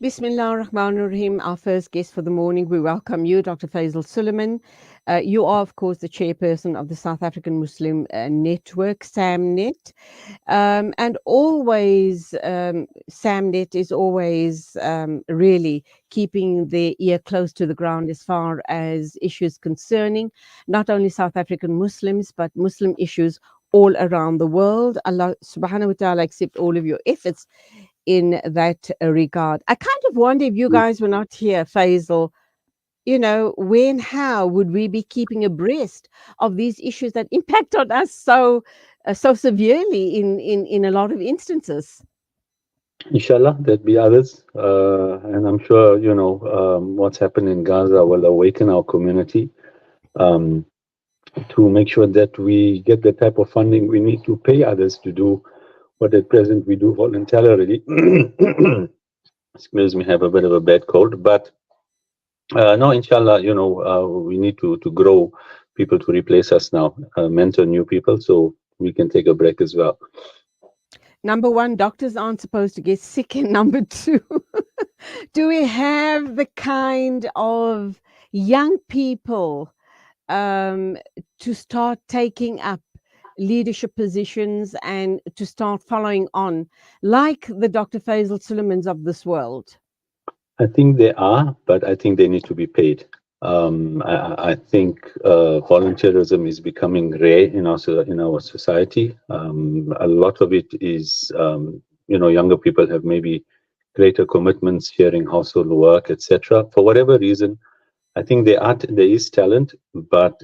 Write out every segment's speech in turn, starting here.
Bismillah ar-Rahman ar-Rahim. Our first guest for the morning, we welcome you, Dr. Faisal Suleiman. You are, of course, the chairperson of the South African Muslim Network, SAMNet. And always, SAMNet is always really keeping their ear close to the ground as far as issues concerning not only South African Muslims, but Muslim issues all around the world. Allah subhanahu wa ta'ala accept all of your efforts in that regard. I kind of wonder if you guys were not here, Faisal, when, how would we be keeping abreast of these issues that impact on us so severely in a lot of instances? Inshallah, there'll be others, and I'm sure what's happened in Gaza will awaken our community to make sure that we get the type of funding we need to pay others to do what at present we do voluntarily. Excuse me, have a bit of a bad cold, but no, inshallah, we need to grow people to replace us now, mentor new people so we can take a break as well. Number one, doctors aren't supposed to get sick. And number two, do we have the kind of young people to start taking up leadership positions and to start following on like the Dr. Faisal Suleimans of this world? I think they are, but I think they need to be paid. I think volunteerism is becoming rare in our society. A lot of it is, younger people have maybe greater commitments, sharing household work, etc. For whatever reason, I think there is talent, but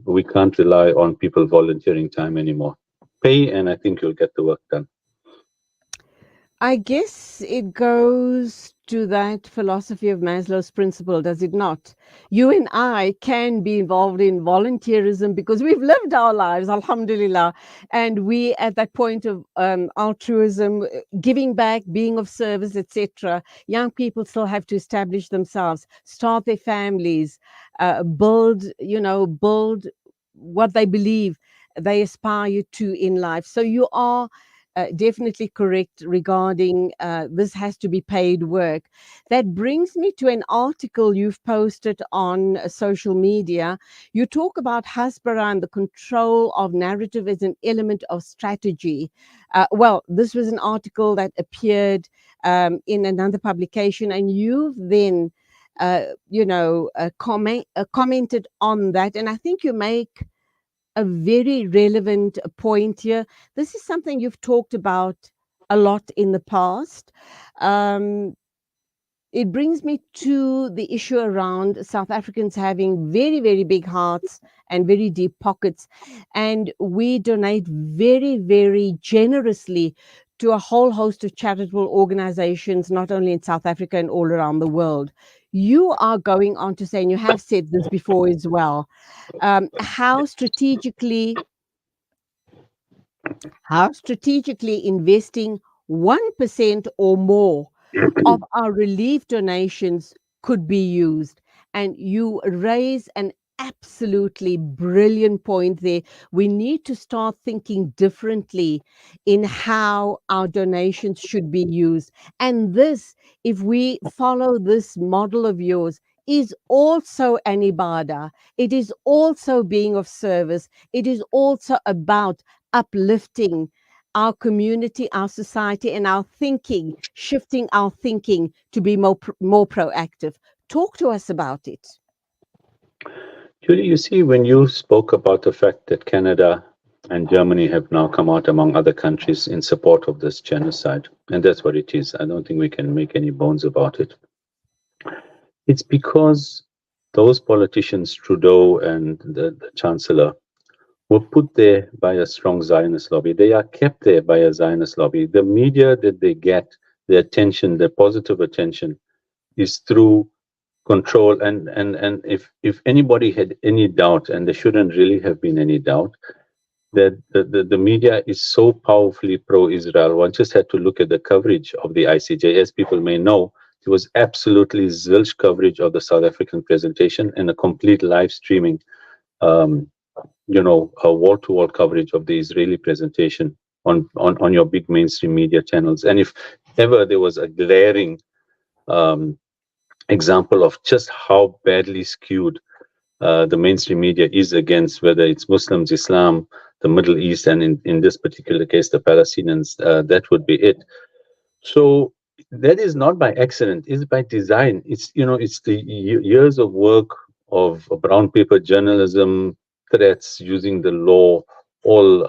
we can't rely on people volunteering time anymore. Pay, and I think you'll get the work done. I guess it goes to that philosophy of Maslow's principle, does it not? You and I can be involved in volunteerism because we've lived our lives, alhamdulillah, and we at that point of altruism, giving back, being of service, etc. Young people still have to establish themselves, start their families, build what they believe they aspire to in life. So you are definitely correct regarding this has to be paid work. That brings me to an article you've posted on social media. You talk about Hasbara and the control of narrative as an element of strategy. Well, this was an article that appeared in another publication, and you've then commented on that, and I think you make a very relevant point here. This is something you've talked about a lot in the past. It brings me to the issue around South Africans having very, very big hearts and very deep pockets. And we donate very, very generously to a whole host of charitable organizations, not only in South Africa and all around the world. You are going on to say, and you have said this before as well, how strategically investing 1% or more of our relief donations could be used. And you raise an absolutely brilliant point there. We need to start thinking differently in how our donations should be used. And this, if we follow this model of yours, is also an ibadah. It is also being of service. It is also about uplifting our community, our society, and our thinking, shifting our thinking to be more proactive. Talk to us about it. Julie, you see, when you spoke about the fact that Canada and Germany have now come out among other countries in support of this genocide, and that's what it is. I don't think we can make any bones about it. It's because those politicians, Trudeau and the Chancellor, were put there by a strong Zionist lobby. They are kept there by a Zionist lobby. The media that they get, the attention, the positive attention, is through control. And if anybody had any doubt, and there shouldn't really have been any doubt, that the media is so powerfully pro-Israel, one just had to look at the coverage of the ICJ. As people may know, it was absolutely zilch coverage of the South African presentation and a complete live streaming, a wall-to-wall coverage of the Israeli presentation on your big mainstream media channels. And if ever there was a glaring um, example of just how badly skewed the mainstream media is against, whether it's Muslims, Islam, the Middle East, and in this particular case, the Palestinians. That would be it. So that is not by accident; it's by design. It's it's the years of work of brown paper journalism, threats using the law, all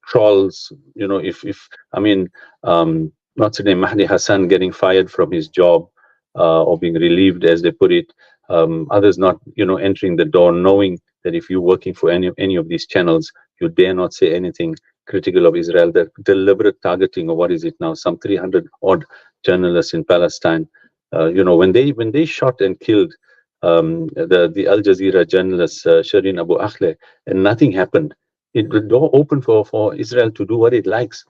trolls. If I mean, not today, Mahdi Hassan getting fired from his job or being relieved, as they put it. Others not, entering the door, knowing that if you're working for any of these channels, you dare not say anything critical of Israel. The deliberate targeting of what is it now, some 300 odd journalists in Palestine. When they shot and killed the Al Jazeera journalist Shireen Abu Akleh, and nothing happened. The door open for Israel to do what it likes.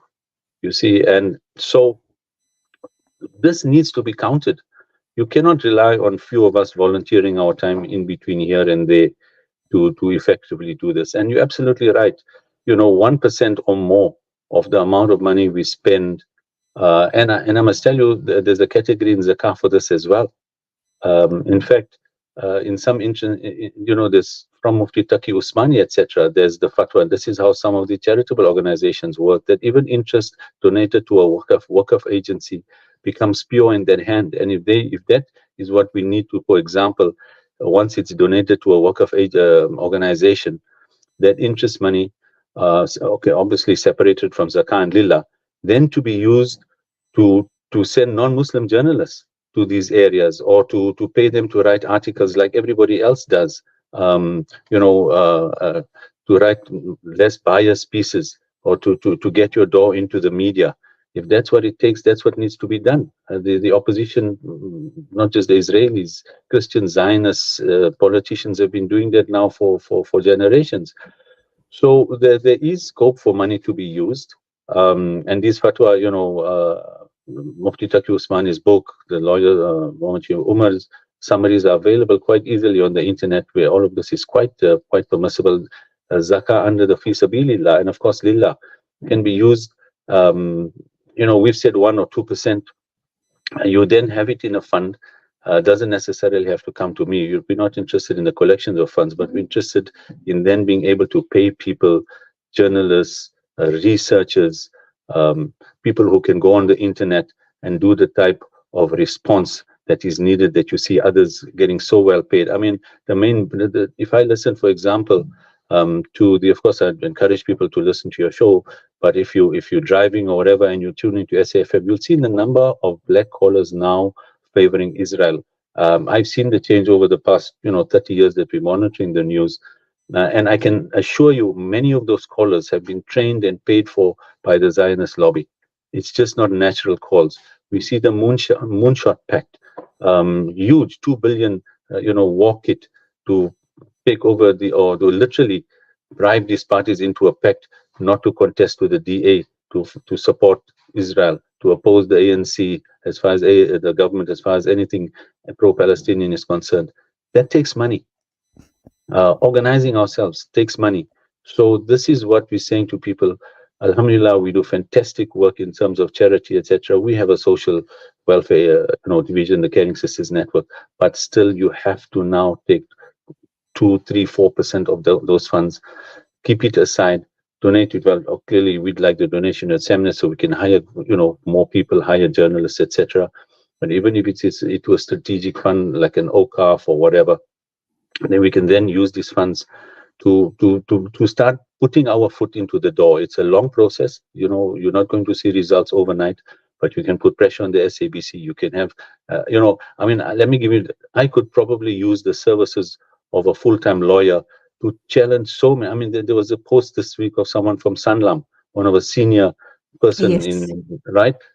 You see, and so this needs to be counted. You cannot rely on few of us volunteering our time in between here and there to effectively do this. And you're absolutely right. 1% or more of the amount of money we spend, and I must tell you, there's a category in zakah for this as well. In fact, in some this from Mufti Taqi Usmani, etc., there's the fatwa. This is how some of the charitable organizations work, that even interest donated to a wakaf agency becomes pure in their hand. And if that is what we need to, for example, once it's donated to a wakaf organization, that interest money, obviously separated from zakah and lillah, then to be used to send non-Muslim journalists to these areas, or to pay them to write articles like everybody else does, to write less biased pieces, or to get your door into the media. If that's what it takes, that's what needs to be done. The opposition, not just the Israelis, Christian Zionists, politicians have been doing that now for generations. So there is scope for money to be used. And this fatwa, Mufti Taqi Usmani's book, the lawyer Mohammed Umar's summaries are available quite easily on the internet, where all of this is quite permissible. Zakah under the fi sabilillah, and of course lillah, can be used. We've said 1 or 2%. You then have it in a fund. Doesn't necessarily have to come to me. You'll be not interested in the collections of funds, but we're interested in then being able to pay people, journalists, researchers, people who can go on the internet and do the type of response that is needed, that you see others getting so well paid. I mean, if I listen, for example, of course, I'd encourage people to listen to your show, but if you're driving or whatever and you tune into SAFM, you'll see the number of black callers now favoring Israel. I've seen the change over the past 30 years that we're monitoring the news, and I can assure you many of those callers have been trained and paid for by the Zionist lobby. It's just not natural calls. We see the Moonshot Pact, huge 2 billion war kit to take over or to literally bribe these parties into a pact not to contest with the DA, to support Israel, to oppose the ANC as far as the government, as far as anything pro-Palestinian is concerned. That takes money. Organizing ourselves takes money. So this is what we're saying to people. Alhamdulillah, we do fantastic work in terms of charity, etc. We have a social welfare division, the Caring Sisters Network, but still you have to now take 2, 3, 4% of those funds, keep it aside, donate it. Well, clearly we'd like the donation at Semnet so we can hire more people, hire journalists, etc. But even if it's into a strategic fund like an OCAF or whatever, then we can then use these funds to start putting our foot into the door. It's a long process. You're not going to see results overnight, but you can put pressure on the SABC. You can have, let me give you, I could probably use the services of a full-time lawyer to challenge so many. I mean, there was a post this week of someone from Sanlam, one of a senior person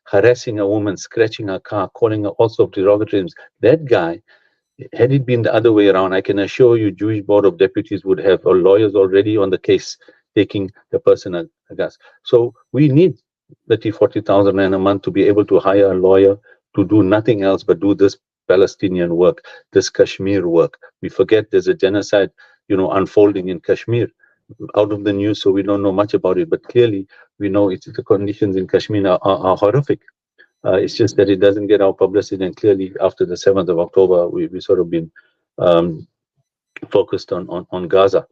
harassing a woman, scratching her car, calling her all sorts of derogatory names. That guy, had it been the other way around, I can assure you Jewish Board of Deputies would have lawyers already on the case taking the person aghast. So we need 30,000-40,000 a month to be able to hire a lawyer to do nothing else but do this Palestinian work, this Kashmir work. We forget there's a genocide, unfolding in Kashmir, out of the news, so we don't know much about it. But clearly, we know the conditions in Kashmir are horrific. It's just that it doesn't get our publicity. And clearly, after the 7th of October, we sort of been focused on Gaza.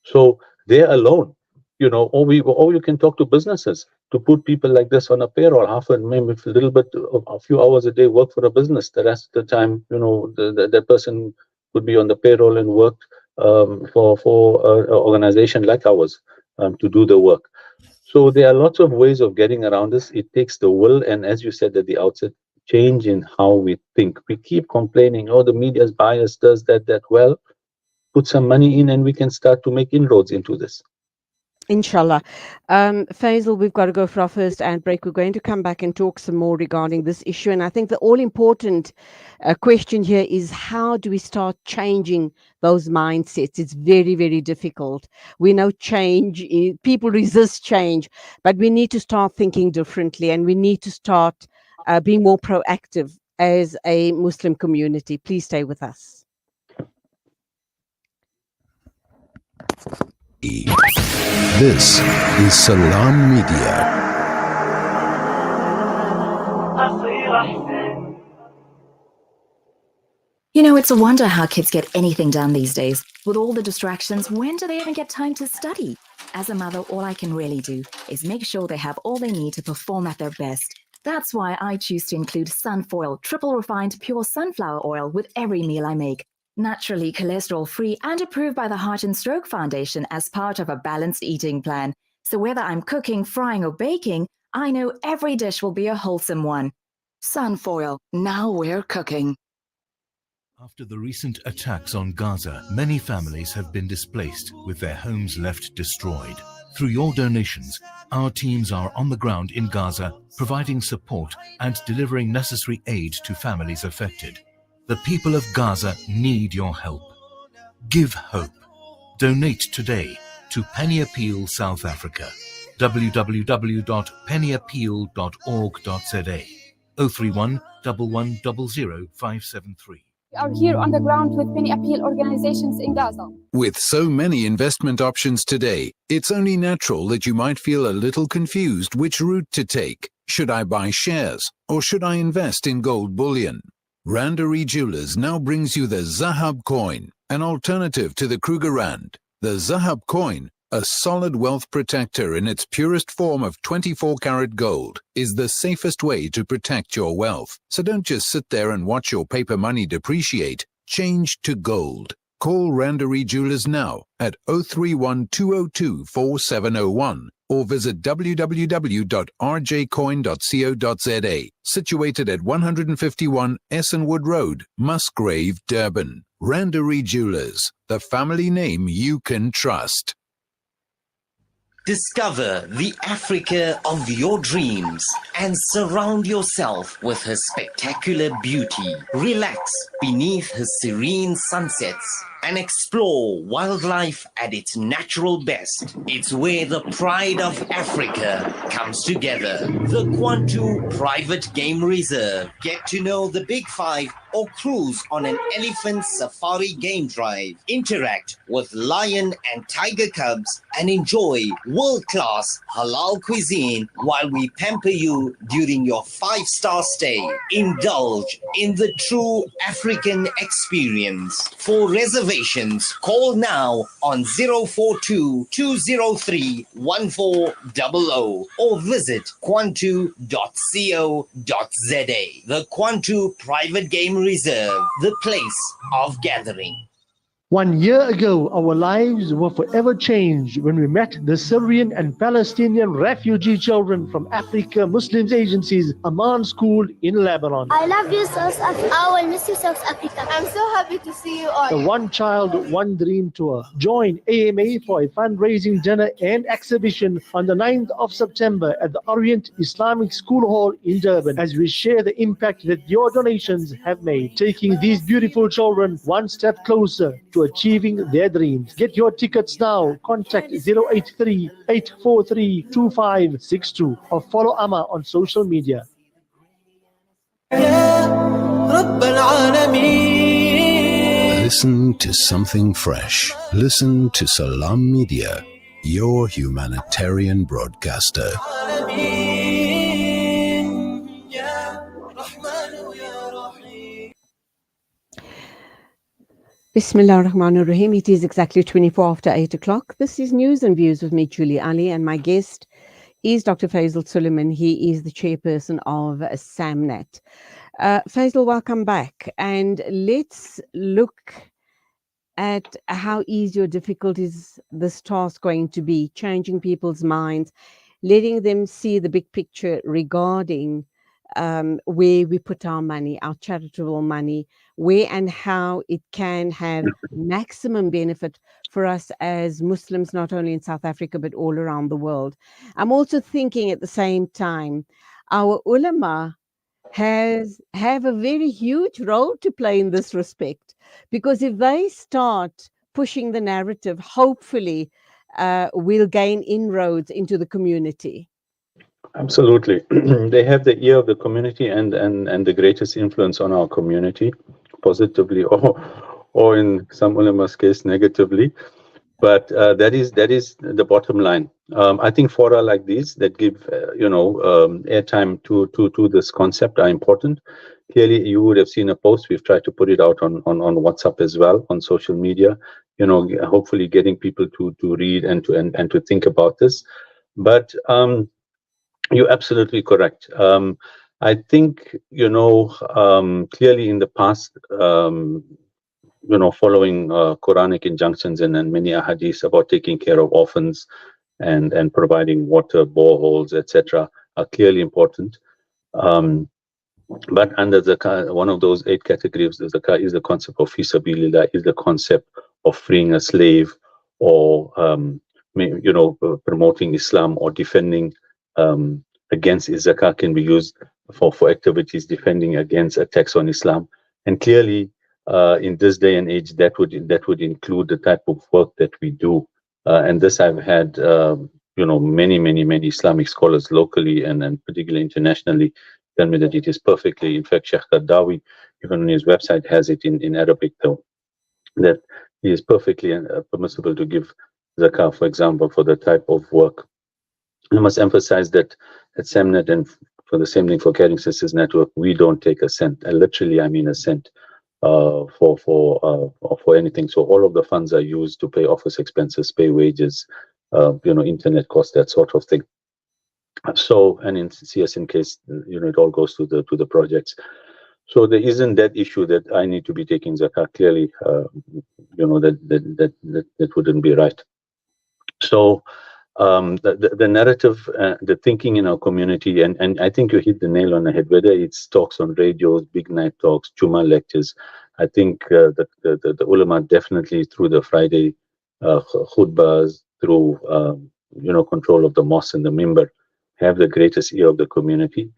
So they're alone, or you can talk to businesses to put people like this on a payroll, maybe a little bit, a few hours a day work for a business. The rest of the time, that person would be on the payroll and work for an organization like ours to do the work. So there are lots of ways of getting around this. It takes the will, and as you said at the outset, change in how we think. We keep complaining, oh, the media's bias does that. Well, put some money in and we can start to make inroads into this. Inshallah. Faisal, we've got to go for our first ad break. We're going to come back and talk some more regarding this issue. And I think the all-important question here is, how do we start changing those mindsets? It's very, very difficult. We know change, people resist change, but we need to start thinking differently, and we need to start being more proactive as a Muslim community. Please stay with us. This is Salam Media. You know, it's a wonder how kids get anything done these days. With all the distractions, when do they even get time to study? As a mother, all I can really do is make sure they have all they need to perform at their best. That's why I choose to include Sunfoil, triple refined pure sunflower oil with every meal I make. Naturally cholesterol-free and approved by the Heart and Stroke Foundation as part of a balanced eating plan. So whether I'm cooking, frying or baking, I know every dish will be a wholesome one. Sunfoil, now we're cooking. After the recent attacks on Gaza, many families have been displaced with their homes left destroyed. Through your donations, our teams are on the ground in Gaza, providing support and delivering necessary aid to families affected. The people of Gaza need your help. Give hope. Donate today to Penny Appeal South Africa. www.pennyappeal.org.za 031 1100 573. We are here on the ground with Penny Appeal organizations in Gaza. With so many investment options today, it's only natural that you might feel a little confused which route to take. Should I buy shares or should I invest in gold bullion? Randery Jewelers now brings you the Zahab coin, an alternative to the Kruger Rand. The Zahab coin, a solid wealth protector in its purest form of 24-karat gold, is the safest way to protect your wealth. So don't just sit there and watch your paper money depreciate. Change to gold. Call Randery Jewelers now at 031 202 4701 or visit www.rjcoin.co.za, situated at 151 Essenwood Road, Musgrave, Durban. Randery Jewelers, the family name you can trust. Discover the Africa of your dreams and surround yourself with her spectacular beauty. Relax beneath her serene sunsets and explore wildlife at its natural best. It's where the pride of Africa comes together. The Kwantu Private Game Reserve. Get to know the Big Five or cruise on an elephant safari game drive. Interact with lion and tiger cubs and enjoy world-class halal cuisine while we pamper you during your 5-star stay. Indulge in the true African experience. For reservations, call now on 042-203-1400 or visit kwantu.co.za. The Kwantu Private Game Reserve, the place of gathering. 1 year ago, our lives were forever changed when we met the Syrian and Palestinian refugee children from Africa Muslims Agency's Amman School in Lebanon. I love you, South Africa. I will miss you, South Africa. I'm so happy to see you all. The One Child, One Dream Tour. Join AMA for a fundraising dinner and exhibition on the 9th of September at the Orient Islamic School Hall in Durban as we share the impact that your donations have made, taking these beautiful children one step closer to achieving their dreams. Get your tickets now. Contact 083-843-2562 or follow Amma on social media. Listen to something fresh. Listen to Salam Media, your humanitarian broadcaster. Bismillah ar-Rahman ar-Rahim. It is exactly 24 after 8 o'clock. This is News and Views with me, Julie Ali, and my guest is Dr. Faisal Suleiman. He is the chairperson of SAMNET. Faisal, welcome back. And let's look at how easy or difficult is this task going to be, changing people's minds, letting them see the big picture regarding where we put our money, our charitable money, where and how it can have maximum benefit for us as Muslims, not only in South Africa, but all around the world. I'm also thinking at the same time, our ulama have a very huge role to play in this respect, because if they start pushing the narrative, hopefully we'll gain inroads into the community. Absolutely. They have the ear of the community and the greatest influence on our community, positively or in some ulama's case, negatively. But that is the bottom line. I think fora like these that give airtime to this concept are important. Clearly, you would have seen a post. We've tried to put it out on WhatsApp as well, on social media. Hopefully getting people to read and to think about this. But you're absolutely correct. I think clearly in the past. Following Quranic injunctions and many ahadith about taking care of orphans and providing water, boreholes, etc., are clearly important. But under one of those 8 categories, the zakah is the concept of fi sabilillah, is the concept of freeing a slave, or promoting Islam or defending against zakah can be used for activities defending against attacks on Islam. And clearly, in this day and age, that would include the type of work that we do. And this I've had many Islamic scholars locally and particularly internationally tell me that it is perfectly. In fact, Sheikh Qardawi, even on his website, has it in Arabic, though, that it is perfectly permissible to give zakah, for example, for the type of work. I must emphasize that at SAMNET, and for the same thing for Caring Sisters Network, we don't take a cent. Literally, I mean a cent for anything. So all of the funds are used to pay office expenses, pay wages, internet costs, that sort of thing. So, and in CSN case, it all goes to the projects. So there isn't that issue that I need to be taking zakat. Clearly, that wouldn't be right. So the narrative, the thinking in our community, and I think you hit the nail on the head. Whether it's talks on radios, big night talks, Juma lectures, I think the ulama definitely through the Friday khutbahs, through control of the mosque and the mimbar, have the greatest ear of the community.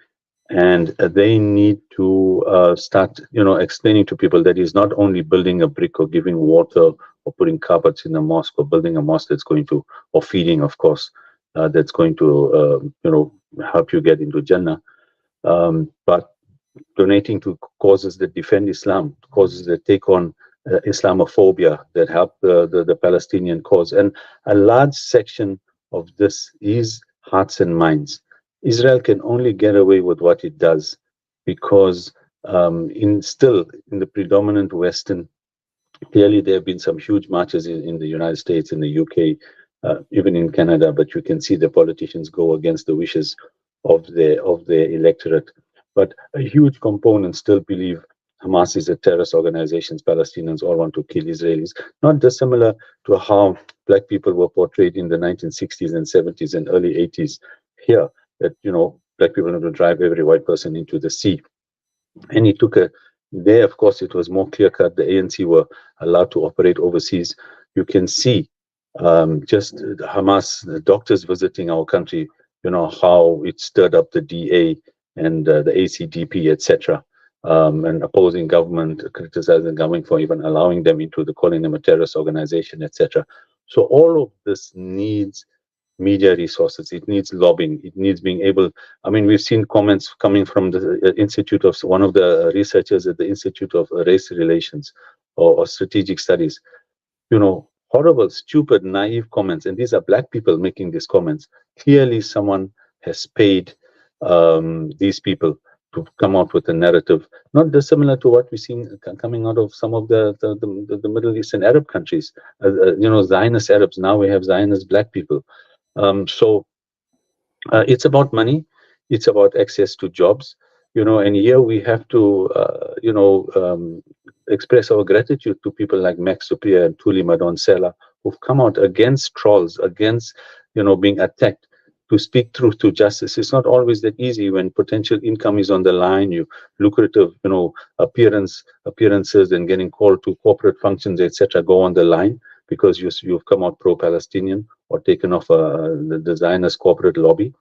And they need to start, explaining to people that it's not only building a brick or giving water or putting carpets in the mosque or building a mosque that's going to, or feeding, of course, that's going to, help you get into Jannah. But donating to causes that defend Islam, causes that take on Islamophobia, that help the Palestinian cause. And a large section of this is hearts and minds. Israel can only get away with what it does because still in the predominant Western, clearly there have been some huge marches in the United States, in the UK, even in Canada, but you can see the politicians go against the wishes of their electorate. But a huge component still believe Hamas is a terrorist organization. Palestinians all want to kill Israelis. Not dissimilar to how black people were portrayed in the 1960s and 70s and early 80s here, that, black people want to drive every white person into the sea. And it took there, of course, it was more clear-cut. The ANC were allowed to operate overseas. You can see just Hamas, the doctors visiting our country, how it stirred up the DA and the ACDP, etc., and opposing government, criticizing government for even allowing them into calling them a terrorist organization, etc. So all of this needs media resources. It needs lobbying. It needs being able. I mean, we've seen comments coming from the Institute of, one of the researchers at the Institute of Race Relations or Strategic Studies. Horrible, stupid, naive comments. And these are black people making these comments. Clearly, someone has paid these people to come out with a narrative not dissimilar to what we've seen coming out of some of the Middle Eastern Arab countries. Zionist Arabs. Now we have Zionist black people. So it's about money. It's about access to jobs. And here we have to, express our gratitude to people like Max Supria and Tuli Madonsela, who've come out against trolls, against, being attacked, to speak truth to justice. It's not always that easy when potential income is on the line, you lucrative, appearances and getting called to corporate functions, etc., go on the line because you've come out pro-Palestinian or taken off the Zionist corporate lobby.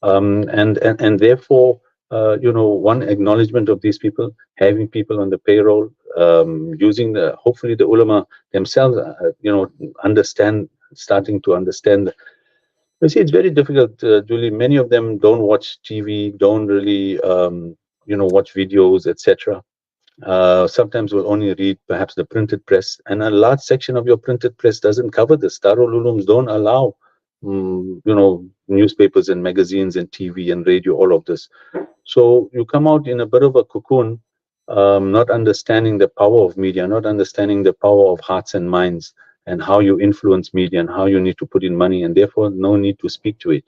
And therefore, one acknowledgement of these people, having people on the payroll, using hopefully the ulama themselves, starting to understand. You see, it's very difficult, Julie. Many of them don't watch TV, don't really, watch videos, etc. Sometimes will only read perhaps the printed press, and a large section of your printed press doesn't cover this. Darul Ulooms don't allow, newspapers and magazines and TV and radio, all of this. So you come out in a bit of a cocoon, not understanding the power of media, not understanding the power of hearts and minds, and how you influence media and how you need to put in money, and therefore no need to speak to it.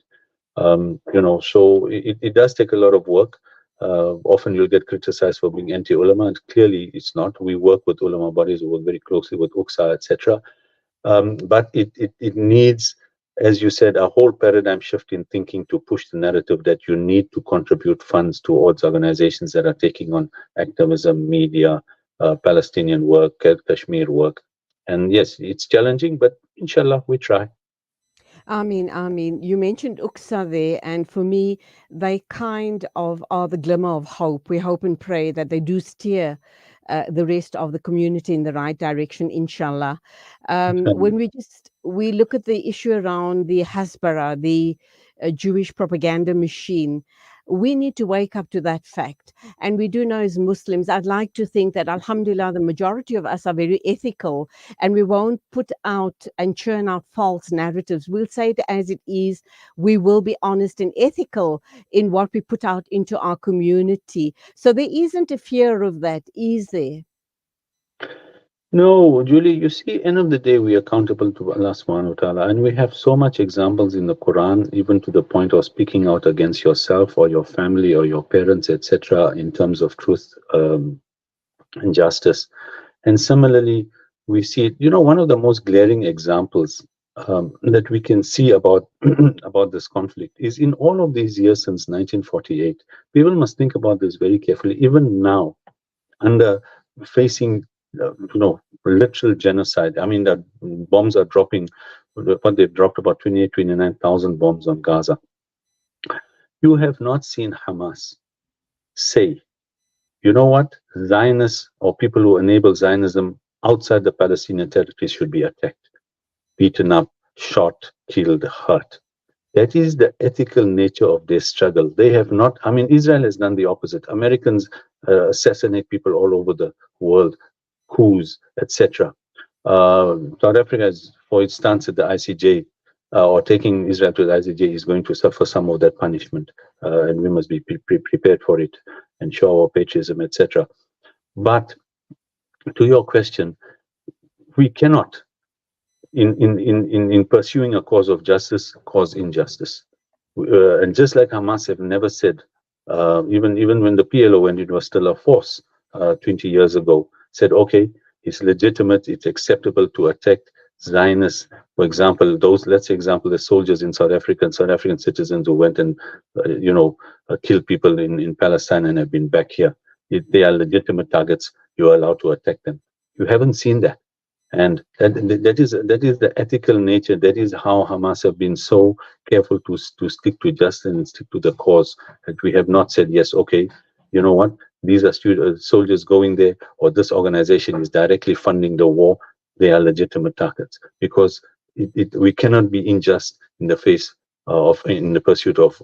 So it does take a lot of work. Often you'll get criticized for being anti-ulama, and clearly it's not. We work with ulama bodies, we work very closely with UQSA, etc. But it needs, as you said, a whole paradigm shift in thinking to push the narrative that you need to contribute funds towards organizations that are taking on activism, media, Palestinian work, Kashmir work. And yes, it's challenging, but inshallah, we try. Ameen. You mentioned UQSA there, and for me, they kind of are the glimmer of hope. We hope and pray that they do steer the rest of the community in the right direction, inshallah. When we look at the issue around the Hasbara, the Jewish propaganda machine, we need to wake up to that fact. And we do know as Muslims, I'd like to think that, alhamdulillah, the majority of us are very ethical, and we won't put out and churn out false narratives. We'll say it as it is. We will be honest and ethical in what we put out into our community. So there isn't a fear of that, is there? No, Julie, you see, end of the day, we are accountable to Allah subhanahu wa ta'ala, and we have so much examples in the Quran, even to the point of speaking out against yourself or your family or your parents, etc., in terms of truth and justice. And similarly, we see it, one of the most glaring examples that we can see about about this conflict is in all of these years since 1948. People must think about this very carefully. Even now, under facing literal genocide. I mean, the bombs are dropping, but they've dropped about 29,000 bombs on Gaza. You have not seen Hamas say, you know what, Zionists or people who enable Zionism outside the Palestinian territories should be attacked, beaten up, shot, killed, hurt. That is the ethical nature of their struggle. They have not, Israel has done the opposite. Americans assassinate people all over the world, coups, etc. South Africa, for its stance at the ICJ, or taking Israel to the ICJ, is going to suffer some of that punishment, and we must be prepared for it and show our patriotism, etc. But to your question, we cannot, in pursuing a cause of justice, cause injustice. And just like Hamas have never said, even when the PLO, when it was still a force 20 years ago, said, okay, it's legitimate, it's acceptable to attack Zionists. For example, the soldiers in South Africa and South African citizens who went and, killed people in Palestine and have been back here. If they are legitimate targets, you are allowed to attack them. You haven't seen that. And that is the ethical nature. That is how Hamas have been so careful to stick to justice and stick to the cause. That we have not said, yes, okay, you know what, these are soldiers going there, or this organization is directly funding the war. They are legitimate targets, because we cannot be unjust in the face in the pursuit of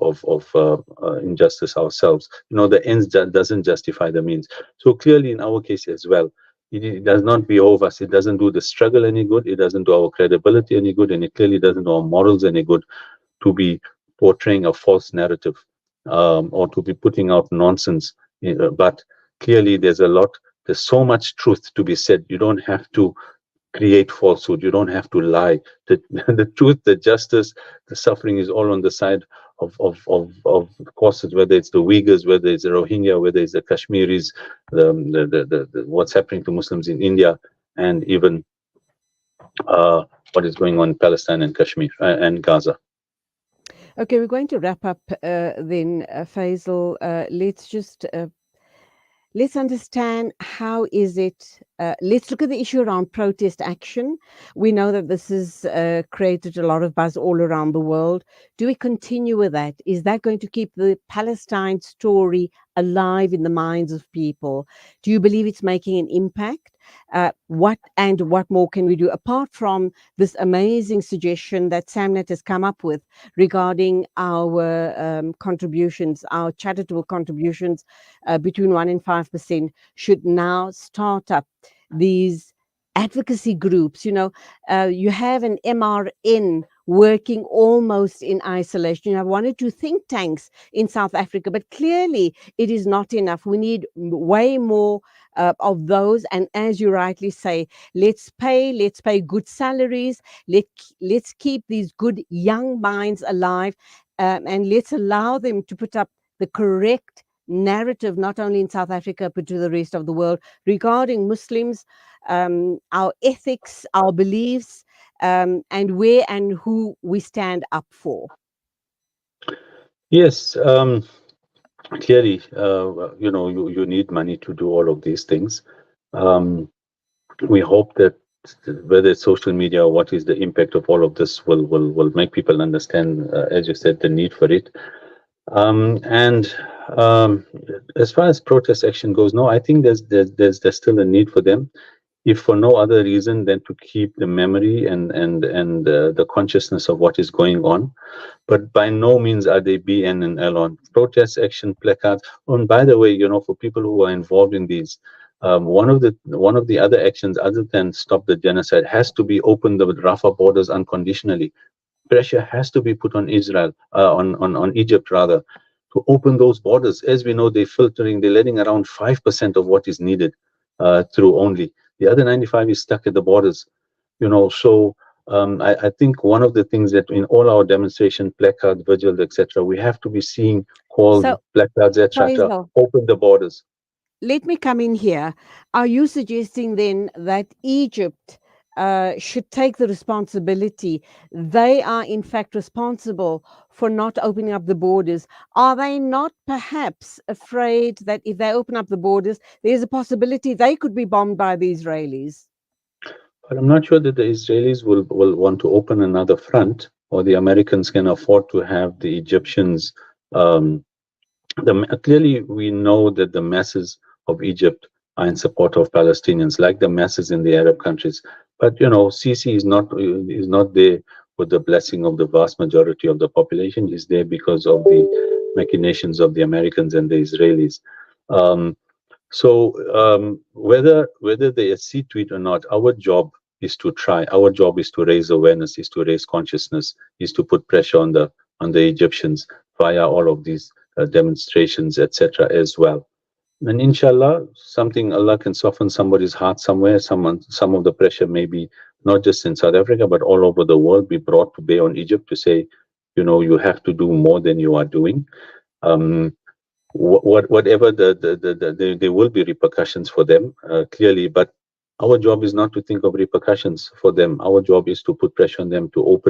injustice ourselves. The ends doesn't justify the means. So clearly, in our case as well, it does not behove us. It doesn't do the struggle any good. It doesn't do our credibility any good, and it clearly doesn't do our morals any good to be portraying a false narrative or to be putting out nonsense. But clearly, there's so much truth to be said. You don't have to create falsehood. You don't have to lie. The truth, the justice, the suffering is all on the side of course, whether it's the Uyghurs, whether it's the Rohingya, whether it's the Kashmiris, what's happening to Muslims in India, and even what is going on in Palestine and Kashmir and Gaza. Okay, we're going to wrap up then, Faisal. Let's understand how is it. Let's look at the issue around protest action. We know that this has created a lot of buzz all around the world. Do we continue with that? Is that going to keep the Palestine story alive in the minds of people? Do you believe it's making an impact? What more can we do apart from this amazing suggestion that Samnet has come up with regarding our contributions, our charitable contributions between 1% and 5% should now start up these advocacy groups? You have an MRN working almost in isolation. You have one or two think tanks in South Africa, but clearly it is not enough. We need way more of those. And as you rightly say, let's pay good salaries. Let's keep these good young minds alive, and let's allow them to put up the correct narrative, not only in South Africa, but to the rest of the world regarding Muslims, our ethics, our beliefs, and where and who we stand up for. Yes, clearly, you need money to do all of these things. We hope that whether it's social media or what is the impact of all of this will make people understand, as you said, the need for it. As far as protest action goes, no, I think there's still a need for them, if for no other reason than to keep the memory and the consciousness of what is going on. But by no means are they BN and L on protest action placards. Oh, and by the way, for people who are involved in these, one of the other actions other than stop the genocide has to be open the Rafah borders unconditionally. Pressure has to be put on Israel, on Egypt rather, to open those borders. As we know, they're letting around 5% of what is needed through only. The other 95 is stuck at the borders, So I think one of the things that in all our demonstration placards, vigils, etc., we have to be seeing called placards, etc. Open the borders. Let me come in here. Are you suggesting then that Egypt should take the responsibility? They are in fact responsible for not opening up the borders. Are they not perhaps afraid that if they open up the borders, there's a possibility they could be bombed by the Israelis? But I'm not sure that the Israelis will want to open another front, or the Americans can afford to have the Egyptians. Clearly, we know that the masses of Egypt are in support of Palestinians, like the masses in the Arab countries. But Sisi is not there with the blessing of the vast majority of the population. He's there because of the machinations of the Americans and the Israelis. Whether they accede to it or not, our job is to try. Our job is to raise awareness, is to raise consciousness, is to put pressure on the Egyptians via all of these demonstrations, etc. as well. And inshallah, Allah can soften somebody's heart somewhere. Some of the pressure may be not just in South Africa, but all over the world be brought to bear on Egypt to say, you have to do more than you are doing. Whatever there will be repercussions for them, clearly, but our job is not to think of repercussions for them. Our job is to put pressure on them to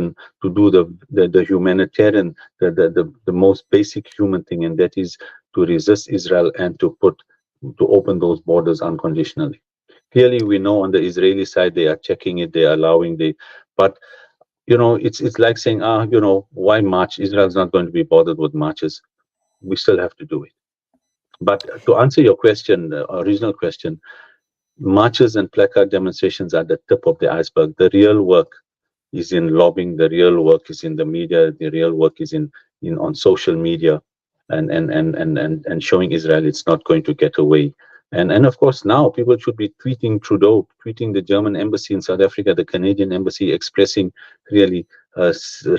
do the humanitarian, the most basic human thing, and that is to resist Israel and to open those borders unconditionally. Clearly, we know on the Israeli side they are checking it, they are allowing but it's like saying, why march? Israel's not going to be bothered with marches. We still have to do it. But to answer your question, the original question, marches and placard demonstrations are the tip of the iceberg. The real work is in lobbying. The real work is in the media. The real work is on social media, and showing Israel it's not going to get away. And of course now people should be tweeting Trudeau, tweeting the German embassy in South Africa, the Canadian embassy, expressing really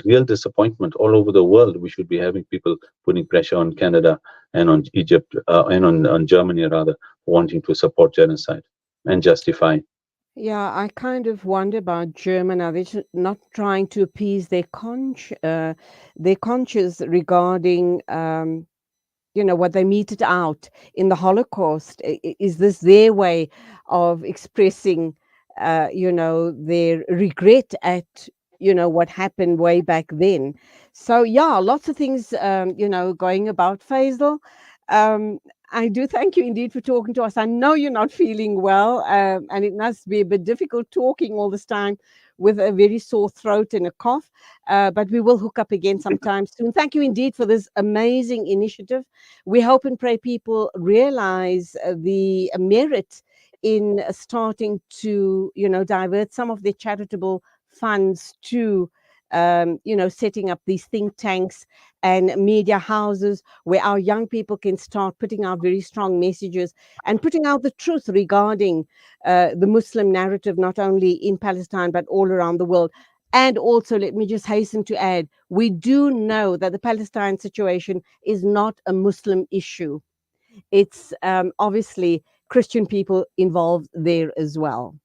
real disappointment all over the world. We should be having people putting pressure on Canada and on Egypt and on Germany rather, wanting to support genocide and justify. Yeah, I kind of wonder about German. Are they not trying to appease their conscience regarding, what they meted out in the Holocaust? Is this their way of expressing, their regret at, what happened way back then? So, yeah, lots of things, going about, Faisal. Um, I do thank you indeed for talking to us. I know you're not feeling well, and it must be a bit difficult talking all this time with a very sore throat and a cough. But we will hook up again sometime soon. Thank you indeed for this amazing initiative. We hope and pray people realize the merit in starting to, divert some of their charitable funds to, setting up these think tanks and media houses where our young people can start putting out very strong messages and putting out the truth regarding the Muslim narrative, not only in Palestine, but all around the world. And also, let me just hasten to add, we do know that the Palestine situation is not a Muslim issue. It's obviously Christian people involved there as well.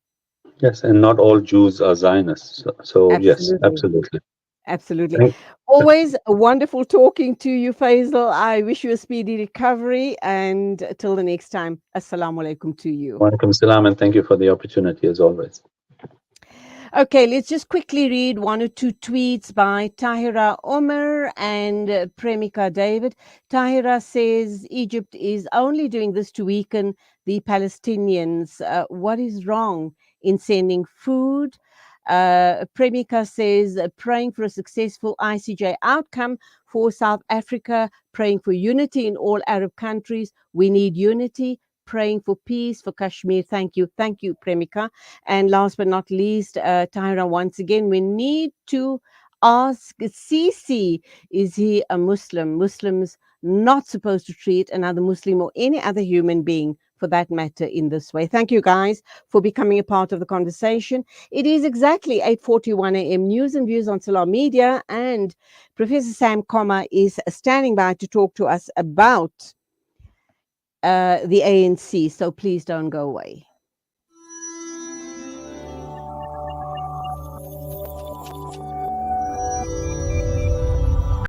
Yes, and not all Jews are Zionists. So yes, Absolutely. absolutely. Absolutely. Thank- Always wonderful talking to you, Faisal. I wish you a speedy recovery. And till the next time, Assalamu alaikum to you. Walaikum salam, and thank you for the opportunity as always. Okay, let's just quickly read one or two tweets by Tahira Omer and Premika David. Tahira says Egypt is only doing this to weaken the Palestinians. What is wrong in sending food? Premika says praying for a successful ICJ outcome for South Africa, praying for unity in all Arab countries. We need unity. Praying for peace for Kashmir. Thank you, Premika. And last but not least, Tahira, once again, we need to ask Sisi, is he a Muslim? Muslims not supposed to treat another Muslim or any other human being for that matter in this way. Thank you guys for becoming a part of the conversation. It is exactly 8:41 a.m. News and views on Salam Media, and Professor Sam Comma is standing by to talk to us about the ANC. So please don't go away.